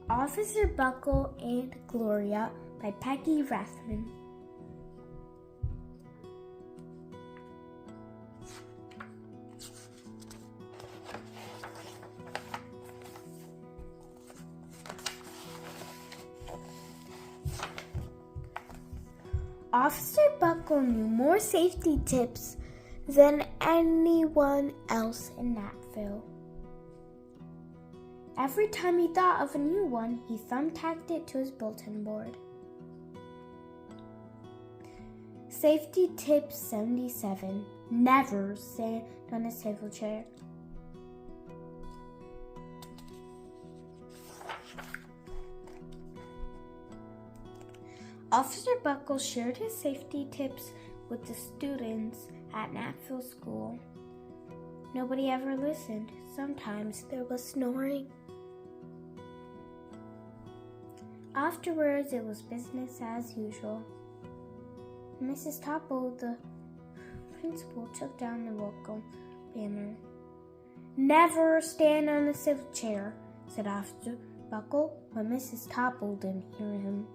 Officer Buckle and Gloria by Peggy Rathman. Officer Buckle knew more safety tips than anyone else in Natville. Every time he thought of a new one, he thumbtacked it to his bulletin board. Safety tip 77. Never stand on a swivel chair. Officer Buckle shared his safety tips with the students at Natville School. Nobody ever listened. Sometimes there was snoring. Afterwards, it was business as usual. Mrs. Topple, the principal, took down the welcome banner. Never stand on the swivel chair, said Officer Buckle, but Mrs. Topple didn't hear him.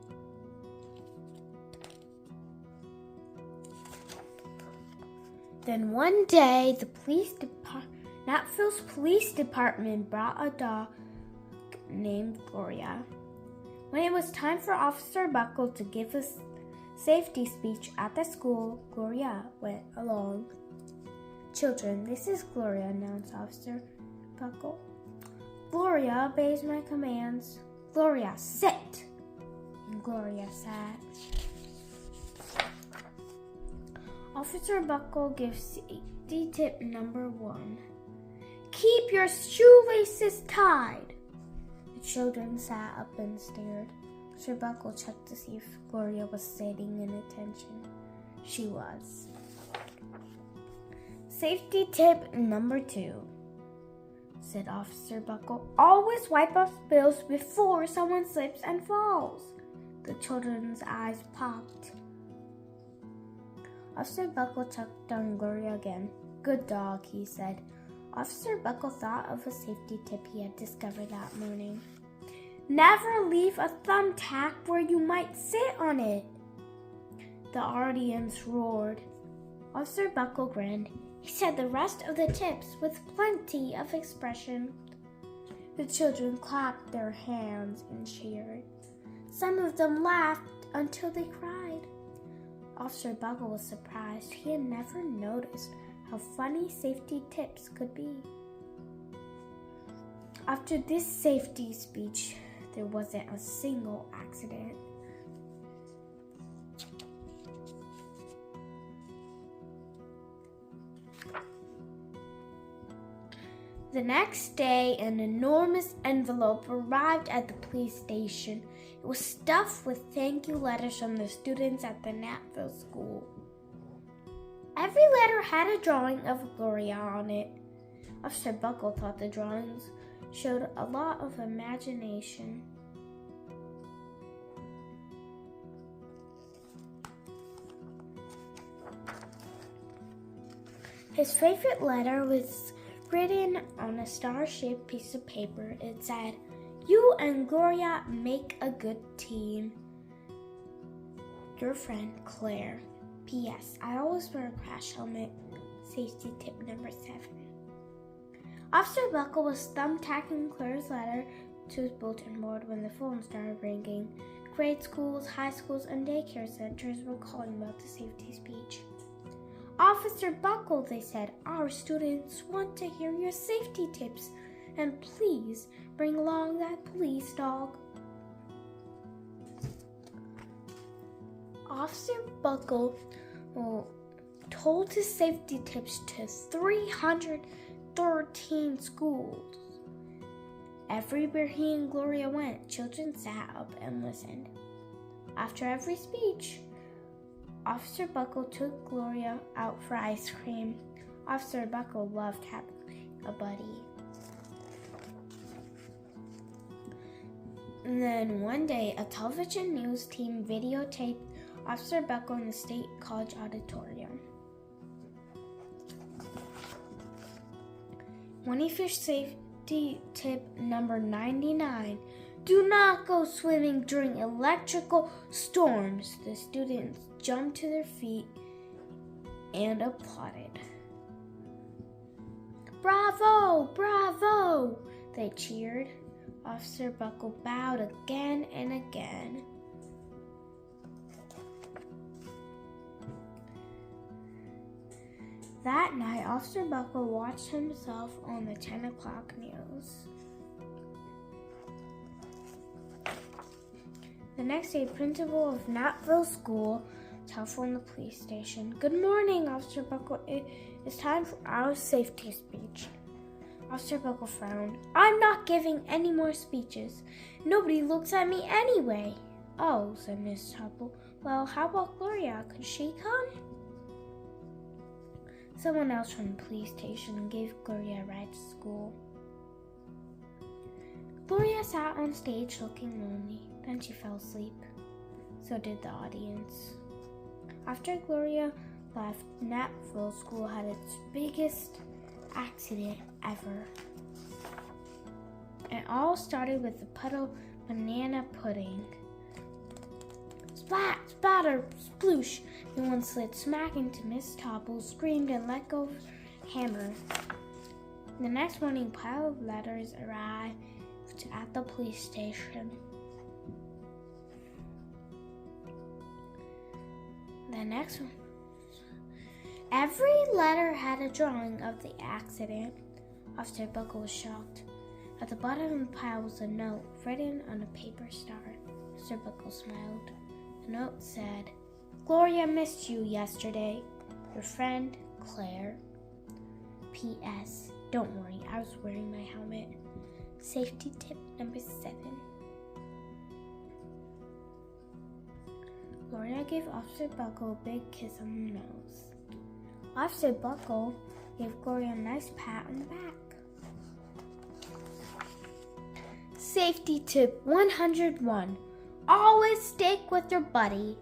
Then one day, Natville's police department brought a dog named Gloria. When it was time for Officer Buckle to give a safety speech at the school, Gloria went along. Children, this is Gloria, announced Officer Buckle. Gloria obeys my commands. Gloria, sit! And Gloria sat. Officer Buckle gives safety tip number 1. Keep your shoelaces tied. The children sat up and stared. Officer Buckle checked to see if Gloria was sitting in attention. She was. Safety tip number 2, said Officer Buckle. Always wipe off spills before someone slips and falls. The children's eyes popped. Officer Buckle checked on Gloria again. Good dog, he said. Officer Buckle thought of a safety tip he had discovered that morning. Never leave a thumbtack where you might sit on it. The audience roared. Officer Buckle grinned. He said the rest of the tips with plenty of expression. The children clapped their hands and cheered. Some of them laughed until they cried. Officer Buckle was surprised. He had never noticed how funny safety tips could be. After this safety speech, there wasn't a single accident. The next day, an enormous envelope arrived at the police station. It was stuffed with thank you letters from the students at the Natville School. Every letter had a drawing of Gloria on it. Officer Buckle thought the drawings showed a lot of imagination. His favorite letter was written on a star-shaped piece of paper. It said, "You and Gloria make a good team. Your friend, Claire. P.S. I always wear a crash helmet." Safety tip number 7. Officer Buckle was thumbtacking Claire's letter to his bulletin board when the phone started ringing. Grade schools, high schools, and daycare centers were calling about the safety speech. "Officer Buckle," they said, "our students want to hear your safety tips, and please bring along that police dog." Officer Buckle told his safety tips to 313 schools. Everywhere he and Gloria went, children sat up and listened. After every speech, Officer Buckle took Gloria out for ice cream. Officer Buckle loved having a buddy. And then one day, a television news team videotaped Officer Buckle in the State College auditorium. One of your safety tip number 99, Do not go swimming during electrical storms. The students jumped to their feet and applauded. Bravo! Bravo! They cheered. Officer Buckle bowed again and again. That night, Officer Buckle watched himself on the 10 o'clock news. The next day, principal of Natville School telephoned the police station. Good morning, Officer Buckle. It is time for our safety speech. Officer Buckle frowned. I'm not giving any more speeches. Nobody looks at me anyway. Oh, said Miss Topple. Well, how about Gloria? Could she come? Someone else from the police station gave Gloria a ride to school. Gloria sat on stage looking lonely. Then she fell asleep. So did the audience. After Gloria left, Natville School had its biggest accident ever. It all started with the puddle banana pudding. Splat, spatter, sploosh. One slid smack into Miss Topple, screamed and let go of her hammer. The next morning, a pile of letters arrived at the police station. The next one. Every letter had a drawing of the accident. Officer Buckle was shocked. At the bottom of the pile was a note written on a paper star. Officer Buckle smiled. The note said, Gloria missed you yesterday. Your friend, Claire. P.S. Don't worry, I was wearing my helmet. Safety tip number 7. Gloria gave Officer Buckle a big kiss on the nose. Officer Buckle gave Gloria a nice pat on the back. Safety tip 101. Always stick with your buddy.